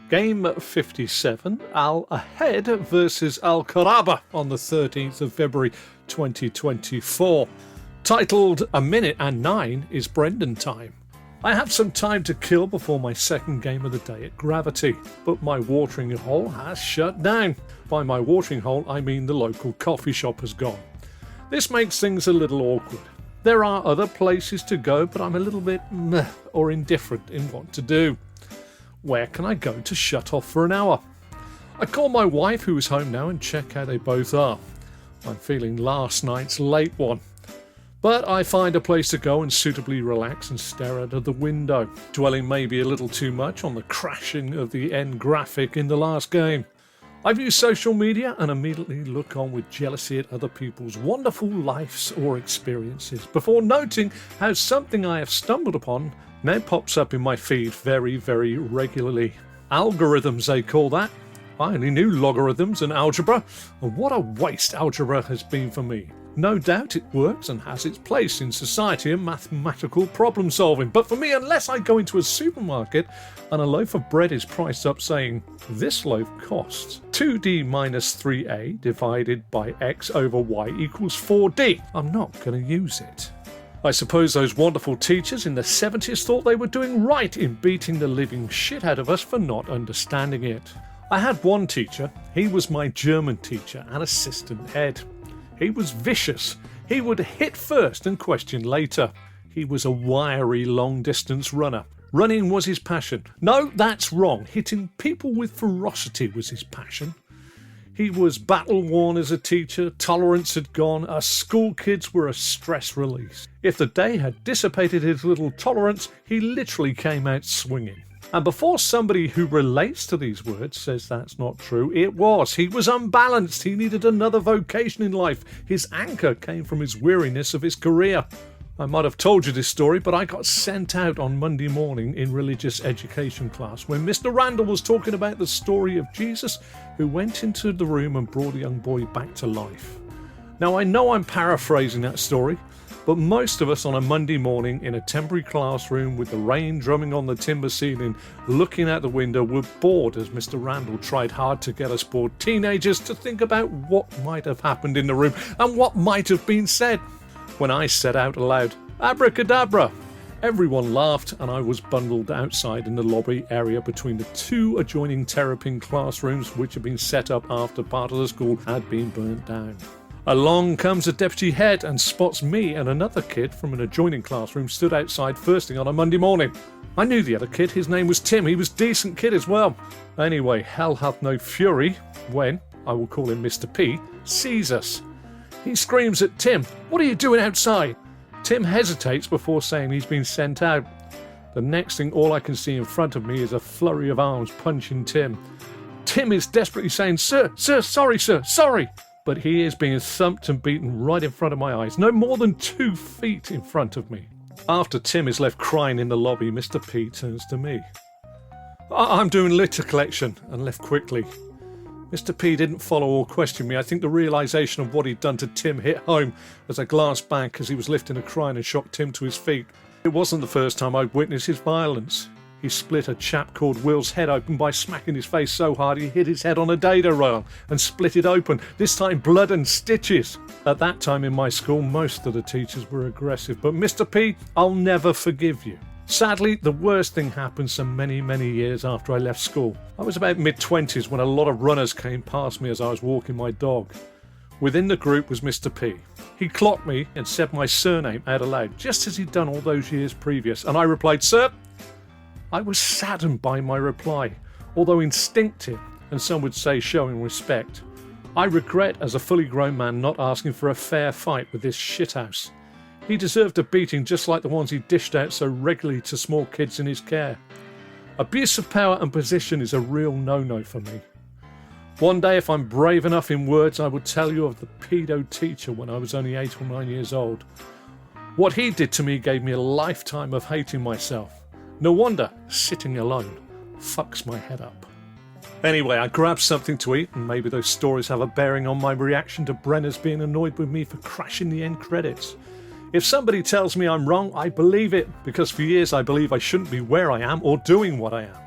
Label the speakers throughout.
Speaker 1: Game 57, Al Ahed versus Al Qaraba on the 13th of February 2024. Titled A Minute and 9 is Brendan Time. I have some time to kill before my second game of the day at Gravity, but my watering hole has shut down. By my watering hole, I mean the local coffee shop has gone. This makes things a little awkward. There are other places to go, but I'm a little bit meh or indifferent in what to do. Where can I go to shut off for an hour? I call my wife, who is home now, and check how they both are. I'm feeling last night's late one. But I find a place to go and suitably relax and stare out of the window, dwelling maybe a little too much on the crashing of the end graphic in the last game. I view social media and immediately look on with jealousy at other people's wonderful lives or experiences, before noting how something I have stumbled upon now pops up in my feed very, very regularly. Algorithms, they call that. I only knew logarithms and algebra, and what a waste algebra has been for me. No doubt it works and has its place in society and mathematical problem solving, but for me, unless I go into a supermarket and a loaf of bread is priced up saying, this loaf costs 2d minus 3a divided by x over y equals 4d, I'm not going to use it. I suppose those wonderful teachers in the 70s thought they were doing right in beating the living shit out of us for not understanding it. I had one teacher, he was my German teacher and assistant head. He was vicious. He would hit first and question later. He was a wiry long-distance runner. Running was his passion. No, that's wrong. Hitting people with ferocity was his passion. He was battle-worn as a teacher. Tolerance had gone. Us school kids were a stress release. If the day had dissipated his little tolerance, he literally came out swinging. And before somebody who relates to these words says that's not true, it was. He was unbalanced. He needed another vocation in life. His anchor came from his weariness of his career. I might have told you this story, but I got sent out on Monday morning in religious education class when Mr. Randall was talking about the story of Jesus who went into the room and brought a young boy back to life. Now, I know I'm paraphrasing that story, but most of us on a Monday morning in a temporary classroom with the rain drumming on the timber ceiling, looking out the window, were bored as Mr. Randall tried hard to get us bored teenagers to think about what might have happened in the room and what might have been said. When I said out aloud, "Abracadabra," everyone laughed and I was bundled outside in the lobby area between the two adjoining terrapin classrooms which had been set up after part of the school had been burnt down. Along comes a deputy head and spots me and another kid from an adjoining classroom stood outside first thing on a Monday morning. I knew the other kid, his name was Tim, he was a decent kid as well. Anyway, hell hath no fury when, I will call him Mr. P, sees us. He screams at Tim, "What are you doing outside?" Tim hesitates before saying he's been sent out. The next thing, all I can see in front of me is a flurry of arms punching Tim. Tim is desperately saying, "Sir, sorry." But he is being thumped and beaten right in front of my eyes, no more than 2 feet in front of me. After Tim is left crying in the lobby, Mr. P turns to me. "I'm doing litter collection," and left quickly. Mr. P didn't follow or question me. I think the realisation of what he'd done to Tim hit home as I glanced back as he was lifting and crying and shocked Tim to his feet. It wasn't the first time I'd witnessed his violence. He split a chap called Will's head open by smacking his face so hard he hit his head on a dado rail and split it open, this time blood and stitches. At that time in my school, most of the teachers were aggressive, but Mr. P, I'll never forgive you. Sadly, the worst thing happened some many years after I left school. I was about mid-20s when a lot of runners came past me as I was walking my dog. Within the group was Mr. P. He clocked me and said my surname out aloud, just as he'd done all those years previous, and I replied, "Sir." I was saddened by my reply, although instinctive, and some would say showing respect. I regret as a fully grown man not asking for a fair fight with this shithouse. He deserved a beating just like the ones he dished out so regularly to small kids in his care. Abuse of power and position is a real no-no for me. One day, if I'm brave enough in words, I will tell you of the pedo teacher when I was only 8 or 9 years old. What he did to me gave me a lifetime of hating myself. No wonder sitting alone fucks my head up. Anyway, I grabbed something to eat, and maybe those stories have a bearing on my reaction to Brenner's being annoyed with me for crashing the end credits. If somebody tells me I'm wrong, I believe it, because for years I believe I shouldn't be where I am or doing what I am.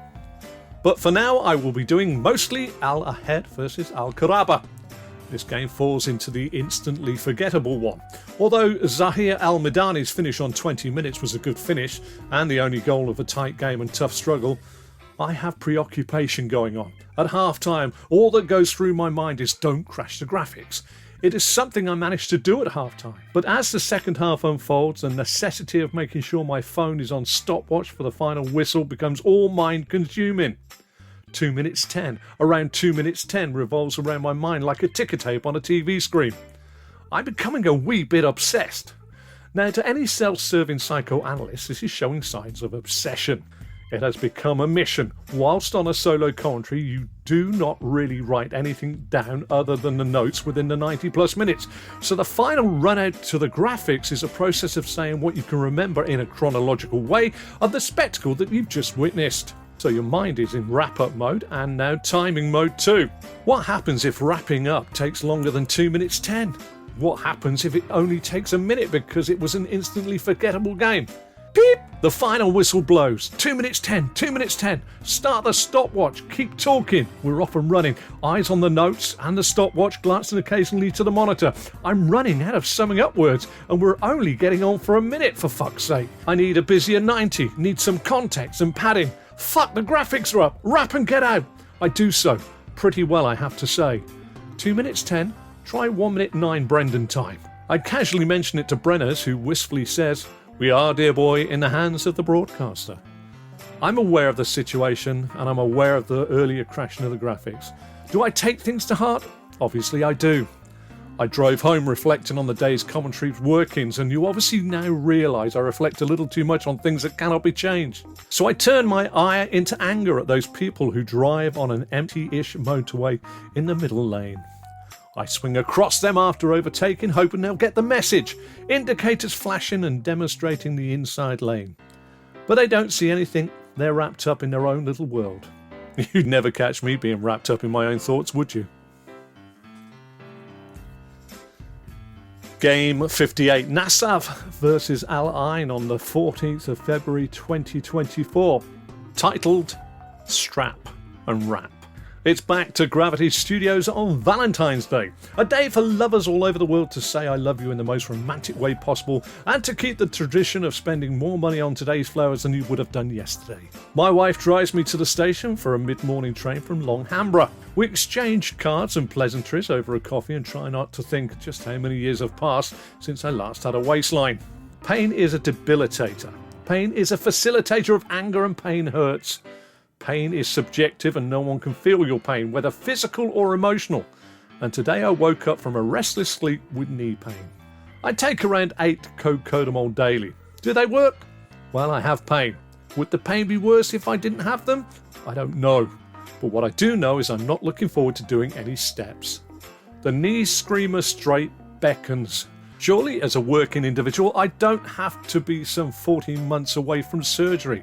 Speaker 1: But for now, I will be doing mostly Al Ahad versus Al Qaraba. This game falls into the instantly forgettable one. Although Zahir Al Midani's finish on 20 minutes was a good finish, and the only goal of a tight game and tough struggle, I have preoccupation going on. At half-time, all that goes through my mind is don't crash the graphics. It is something I managed to do at half-time. But as the second half unfolds, the necessity of making sure my phone is on stopwatch for the final whistle becomes all mind-consuming. 2 minutes 10. Around 2 minutes 10 revolves around my mind like a ticker tape on a TV screen. I'm becoming a wee bit obsessed. Now, to any self-serving psychoanalyst, this is showing signs of obsession. It has become a mission. Whilst on a solo commentary, you do not really write anything down other than the notes within the 90 plus minutes. So the final run out to the graphics is a process of saying what you can remember in a chronological way of the spectacle that you've just witnessed. So your mind is in wrap-up mode and now timing mode too. What happens if wrapping up takes longer than 2 minutes 10? What happens if it only takes a minute because it was an instantly forgettable game? Beep! The final whistle blows. 2 minutes 10, 2 minutes 10. Start the stopwatch. Keep talking. We're off and running. Eyes on the notes and the stopwatch, glancing occasionally to the monitor. I'm running out of summing up words, and we're only getting on for a minute, for fuck's sake. I need a busier 90. Need some context and padding. Fuck, the graphics are up. Wrap and get out. I do so. Pretty well, I have to say. 2 minutes 10. Try 1 minute 9 Brendan time. I casually mention it to Brenners, who wistfully says, "We are, dear boy, in the hands of the broadcaster." I'm aware of the situation, and I'm aware of the earlier crashing of the graphics. Do I take things to heart? Obviously I do. I drove home reflecting on the day's commentary's workings, and you obviously now realise I reflect a little too much on things that cannot be changed. So I turn my ire into anger at those people who drive on an empty-ish motorway in the middle lane. I swing across them after overtaking, hoping they'll get the message. Indicators flashing and demonstrating the inside lane. But they don't see anything. They're wrapped up in their own little world. You'd never catch me being wrapped up in my own thoughts, would you? Game 58, Nassaf versus Al Ain on the 14th of February 2024. Titled Strap and Wrap. It's back to Gravity Studios on Valentine's Day, a day for lovers all over the world to say I love you in the most romantic way possible and to keep the tradition of spending more money on today's flowers than you would have done yesterday. My wife drives me to the station for a mid-morning train from Longhambra. We exchange cards and pleasantries over a coffee and try not to think just how many years have passed since I last had a waistline. Pain is a debilitator. Pain is a facilitator of anger, and pain hurts. Pain is subjective and no one can feel your pain, whether physical or emotional. And today I woke up from a restless sleep with knee pain. I take around 8 cocodamol daily. Do they work? Well, I have pain. Would the pain be worse if I didn't have them? I don't know. But what I do know is I'm not looking forward to doing any steps. The knee screamer straight beckons. Surely, as a working individual, I don't have to be some 14 months away from surgery.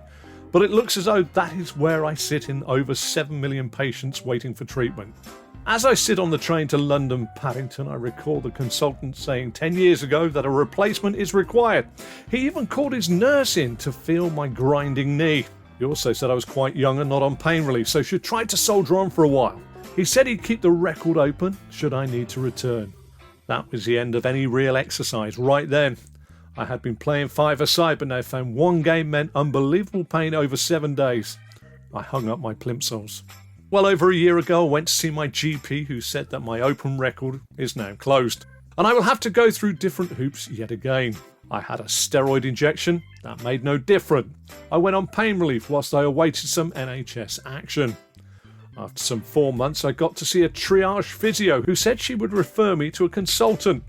Speaker 1: But it looks as though that is where I sit in over 7 million patients waiting for treatment. As I sit on the train to London Paddington, I recall the consultant saying 10 years ago that a replacement is required. He even called his nurse in to feel my grinding knee. He also said I was quite young and not on pain relief, so should try to soldier on for a while. He said he'd keep the record open should I need to return. That was the end of any real exercise right then. I had been playing five-a-side, but now found one game meant unbelievable pain over 7 days. I hung up my plimsolls. Well over a year ago, I went to see my GP, who said that my open record is now closed, and I will have to go through different hoops yet again. I had a steroid injection. That made no difference. I went on pain relief whilst I awaited some NHS action. After some 4 months, I got to see a triage physio, who said she would refer me to a consultant.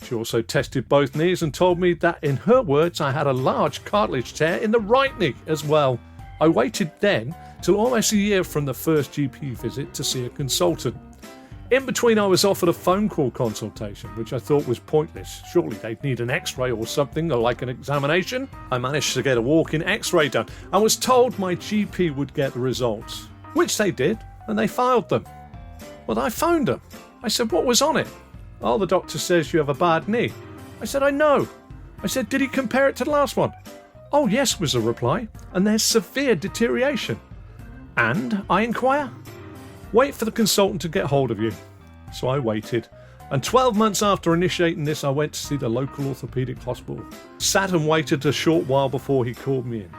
Speaker 1: She also tested both knees and told me that, in her words, I had a large cartilage tear in the right knee as well. I waited then till almost a year from the first GP visit to see a consultant. In between, I was offered a phone call consultation, which I thought was pointless. Surely they'd need an x-ray or something, or like an examination. I managed to get a walk-in x-ray done and was told my GP would get the results, which they did, and they filed them. Well, I phoned them. I said, what was on it? Oh, the doctor says you have a bad knee. I said, I know. I said, did he compare it to the last one? Oh, yes, was the reply, and there's severe deterioration. And, I inquire? Wait for the consultant to get hold of you. So I waited. And 12 months after initiating this, I went to see the local orthopaedic hospital. Sat and waited a short while before he called me in.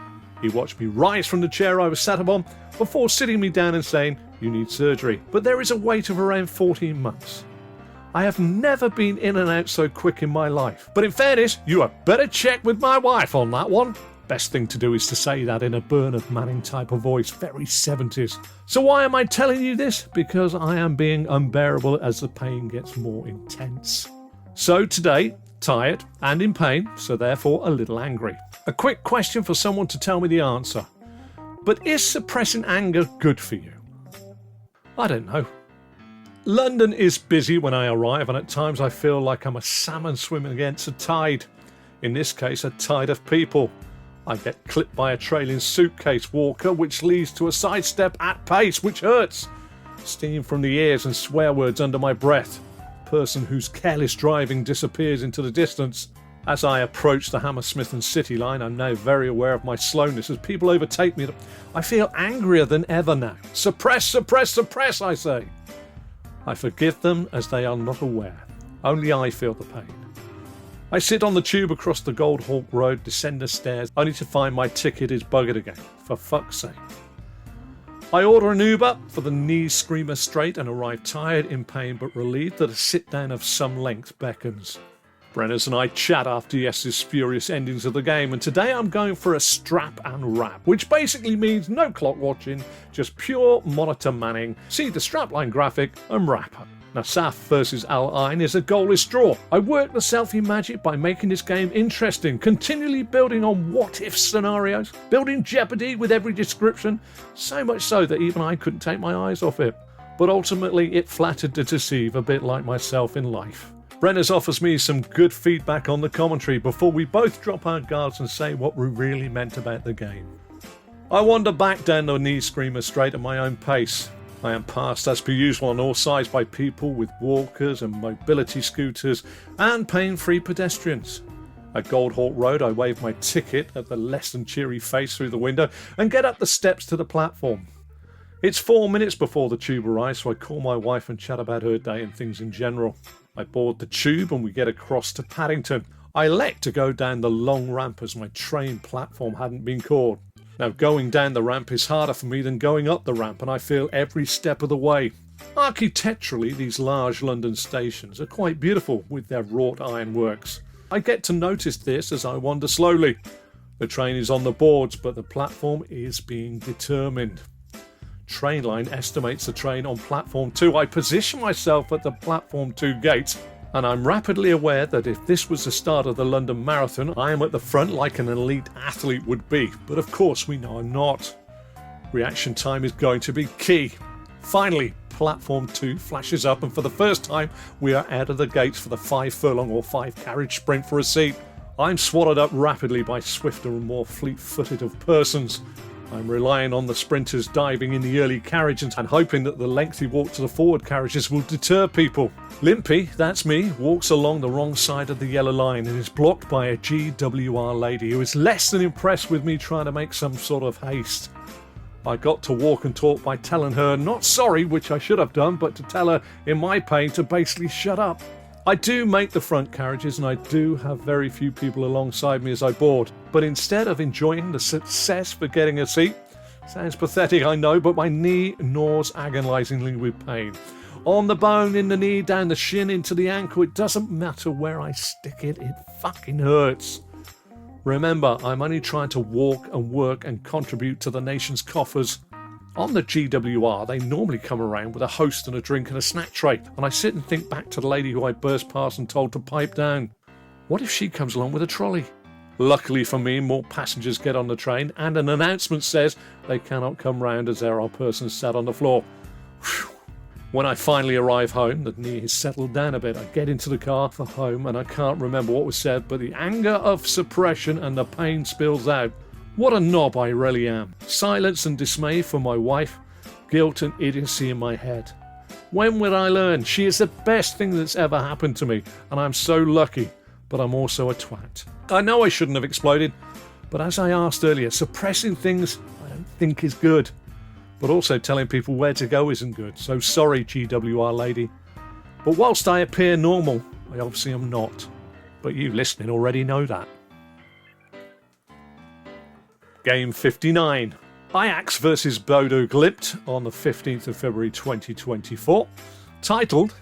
Speaker 1: He watched me rise from the chair I was sat upon before sitting me down and saying, "You need surgery, but there is a wait of around 14 months. I have never been in and out so quick in my life. But in fairness, you had better check with my wife on that one." Best thing to do is to say that in a Bernard Manning type of voice, very 70s. So why am I telling you this? Because I am being unbearable as the pain gets more intense. So today, tired and in pain, so therefore a little angry. A quick question for someone to tell me the answer. But is suppressing anger good for you? I don't know. London is busy when I arrive, and at times I feel like I'm a salmon swimming against a tide. In this case, a tide of people. I get clipped by a trailing suitcase walker, which leads to a sidestep at pace, which hurts. Steam from the ears and swear words under my breath. Person whose careless driving disappears into the distance. As I approach the Hammersmith and City line, I'm now very aware of my slowness as people overtake me. I feel angrier than ever now. Suppress, suppress, suppress, I say. I forgive them as they are not aware. Only I feel the pain. I sit on the tube across the Gold Hawk Road, descend the stairs, only to find my ticket is buggered again. For fuck's sake. I order an Uber for the knee screamer straight and arrive tired, in pain, but relieved that a sit-down of some length beckons. Brenners and I chat after yesterday's furious endings of the game, and today I'm going for a strap and wrap, which basically means no clock watching, just pure monitor manning, see the strapline graphic and wrap up. Now Saf versus Al Ain is a goalless draw. I work the selfie magic by making this game interesting, continually building on what-if scenarios, building jeopardy with every description, so much so that even I couldn't take my eyes off it. But ultimately it flattered to deceive, a bit like myself in life. Brenners offers me some good feedback on the commentary before we both drop our guards and say what we really meant about the game. I wander back down the knee screamer straight at my own pace. I am passed as per usual on all sides by people with walkers and mobility scooters and pain-free pedestrians. At Gold Hawk Road I wave my ticket at the less than cheery face through the window and get up the steps to the platform. It's 4 minutes before the tube arrives, so I call my wife and chat about her day and things in general. I board the tube and we get across to Paddington. I elect to go down the long ramp as my train platform hadn't been called. Now going down the ramp is harder for me than going up the ramp, and I feel every step of the way. Architecturally, these large London stations are quite beautiful with their wrought ironworks. I get to notice this as I wander slowly. The train is on the boards, but the platform is being determined. Trainline estimates the train on platform 2. I position myself at the platform 2 gate, and I'm rapidly aware that if this was the start of the London Marathon, I am at the front like an elite athlete would be. But of course we know I'm not. Reaction time is going to be key. Finally, platform 2 flashes up, and for the first time we are out of the gates for the 5 furlong or 5 carriage sprint for a seat. I'm swallowed up rapidly by swifter and more fleet-footed of persons. I'm relying on the sprinters diving in the early carriages and hoping that the lengthy walk to the forward carriages will deter people. Limpy, that's me, walks along the wrong side of the yellow line and is blocked by a GWR lady who is less than impressed with me trying to make some sort of haste. I got to walk and talk by telling her not sorry, which I should have done, but to tell her in my pain to basically shut up. I do make the front carriages and I do have very few people alongside me as I board, but instead of enjoying the success for getting a seat, sounds pathetic I know, but my knee gnaws agonisingly with pain. On the bone, in the knee, down the shin, into the ankle, it doesn't matter where I stick it, it fucking hurts. Remember, I'm only trying to walk and work and contribute to the nation's coffers. On the GWR, they normally come around with a host and a drink and a snack tray, and I sit and think back to the lady who I burst past and told to pipe down. What if she comes along with a trolley? Luckily for me, more passengers get on the train, and an announcement says they cannot come round as there are persons sat on the floor. Whew. When I finally arrive home, the knee has settled down a bit. I get into the car for home, and I can't remember what was said, but the anger of suppression and the pain spills out. What a knob I really am. Silence and dismay for my wife, guilt and idiocy in my head. When will I learn? She is the best thing that's ever happened to me, and I'm so lucky, but I'm also a twat. I know I shouldn't have exploded, but as I asked earlier, suppressing things I don't think is good. But also telling people where to go isn't good, so sorry GWR lady. But whilst I appear normal, I obviously am not. But you listening already know that. Game 59. Ajax versus Bodo Glimt on the 15th of February 2024. Titled,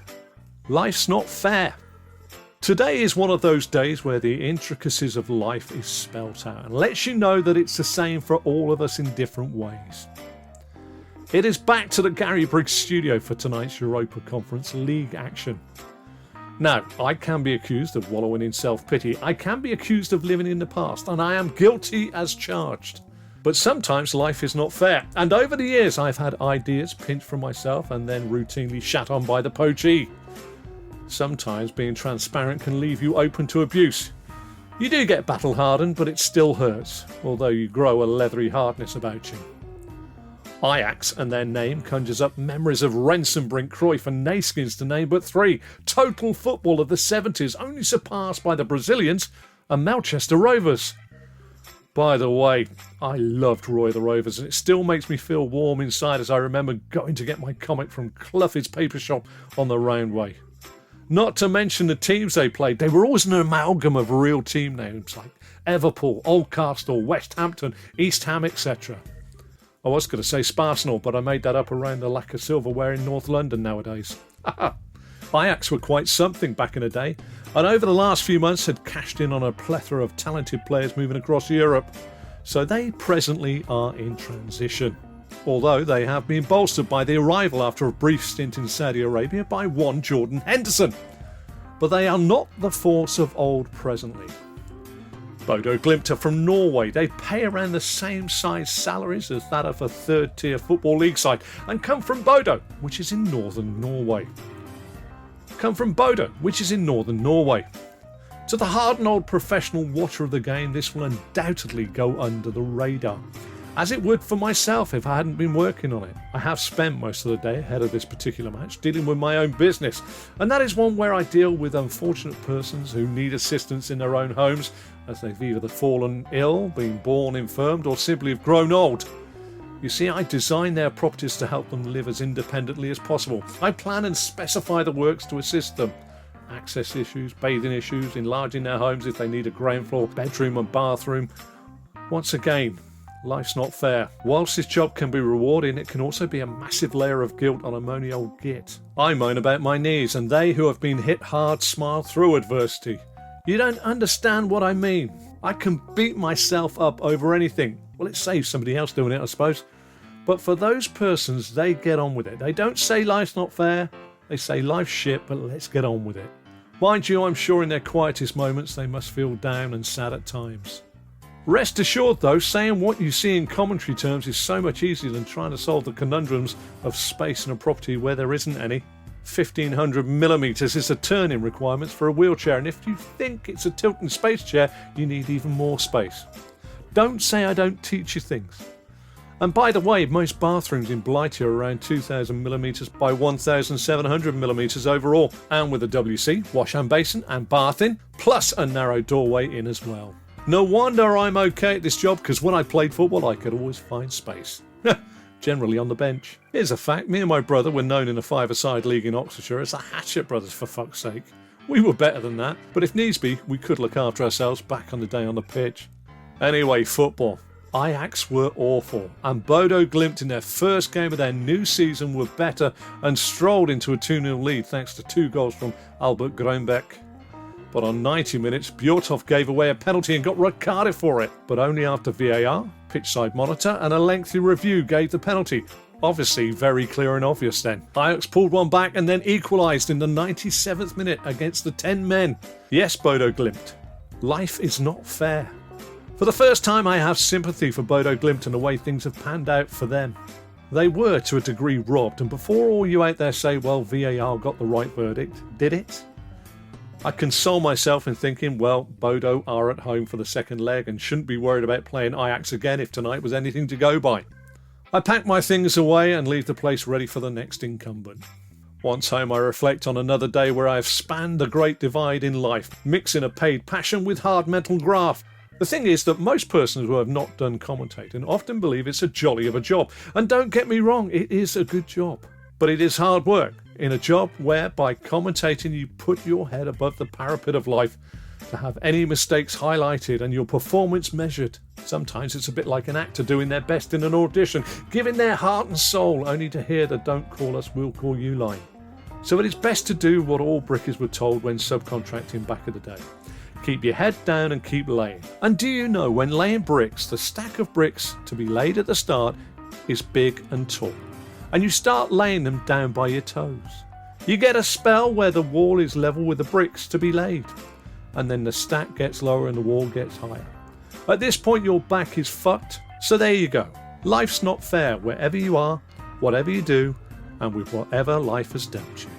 Speaker 1: Life's Not Fair. Today is one of those days where the intricacies of life is spelt out and lets you know that it's the same for all of us in different ways. It is back to the Gary Briggs studio for tonight's Europa Conference League action. Now, I can be accused of wallowing in self-pity, I can be accused of living in the past, and I am guilty as charged. But sometimes life is not fair, and over the years I've had ideas pinched from myself and then routinely shat on by the poachee. Sometimes being transparent can leave you open to abuse. You do get battle-hardened, but it still hurts, although you grow a leathery hardness about you. Ajax and their name conjures up memories of Rensenbrink, Cruyff and Neeskens to name but three. Total football of the 70s, only surpassed by the Brazilians and Manchester Rovers. By the way, I loved Roy the Rovers, and it still makes me feel warm inside as I remember going to get my comic from Clough's paper shop on the Roundway. Not to mention the teams they played, they were always an amalgam of real team names like Everpool, Oldcastle, West Hampton, East Ham, etc. I was going to say Sparsenal, but I made that up around the lack of silverware in North London nowadays. Ajax were quite something back in the day, and over the last few months had cashed in on a plethora of talented players moving across Europe, so they presently are in transition. Although they have been bolstered by the arrival after a brief stint in Saudi Arabia by one Jordan Henderson. But they are not the force of old presently. Bodo Glimt are from Norway. They pay around the same size salaries as that of a third-tier football league side and come from Bodo, which is in northern Norway. To the hardened old professional watcher of the game, this will undoubtedly go under the radar, as it would for myself if I hadn't been working on it. I have spent most of the day ahead of this particular match dealing with my own business, and that is one where I deal with unfortunate persons who need assistance in their own homes, as they've either fallen ill, been born infirmed, or simply have grown old. You see, I design their properties to help them live as independently as possible. I plan and specify the works to assist them. Access issues, bathing issues, enlarging their homes if they need a ground floor, bedroom and bathroom. Once again, life's not fair. Whilst this job can be rewarding, it can also be a massive layer of guilt on a moany old git. I moan about my knees, and they who have been hit hard smile through adversity. You don't understand what I mean. I can beat myself up over anything. Well, it saves somebody else doing it, I suppose. But for those persons, they get on with it. They don't say life's not fair. They say life's shit, but let's get on with it. Mind you, I'm sure in their quietest moments they must feel down and sad at times. Rest assured though, saying what you see in commentary terms is so much easier than trying to solve the conundrums of space in a property where there isn't any. 1500mm is the turning requirements for a wheelchair, and if you think it's a tilting space chair, you need even more space. Don't say I don't teach you things. And by the way, most bathrooms in Blighty are around 2000mm by 1700mm overall, and with a WC, wash and basin and bath in, plus a narrow doorway in as well. No wonder I'm okay at this job, because when I played football I could always find space. Generally on the bench. Here's a fact, me and my brother were known in a five-a-side league in Oxfordshire as the Hatchet Brothers, for fuck's sake. We were better than that, but if needs be, we could look after ourselves back on the day on the pitch. Anyway, football. Ajax were awful, and Bodo Glimt in their first game of their new season were better and strolled into a 2-0 lead thanks to 2 goals from Albert Grönbeck. But on 90 minutes, Bjortov gave away a penalty and got red carded for it, but only after VAR, pitchside monitor and a lengthy review gave the penalty. Obviously very clear and obvious then. Ajax pulled one back and then equalised in the 97th minute against the 10 men. Yes, Bodo Glimt, life is not fair. For the first time I have sympathy for Bodo Glimt and the way things have panned out for them. They were to a degree robbed, and before all you out there say, well, VAR got the right verdict, did it? I console myself in thinking, well, Bodo are at home for the second leg and shouldn't be worried about playing Ajax again if tonight was anything to go by. I pack my things away and leave the place ready for the next incumbent. Once home I reflect on another day where I have spanned the great divide in life, mixing a paid passion with hard mental graft. The thing is that most persons who have not done commentating often believe it's a jolly of a job. And don't get me wrong, it is a good job. But it is hard work in a job where by commentating you put your head above the parapet of life to have any mistakes highlighted and your performance measured. Sometimes it's a bit like an actor doing their best in an audition, giving their heart and soul only to hear the "don't call us, we'll call you" line. So it is best to do what all brickies were told when subcontracting back in the day. Keep your head down and keep laying. And do you know, when laying bricks, the stack of bricks to be laid at the start is big and tall, and you start laying them down by your toes. You get a spell where the wall is level with the bricks to be laid, and then the stack gets lower and the wall gets higher. At this point your back is fucked, so there you go. Life's not fair wherever you are, whatever you do, and with whatever life has dealt you.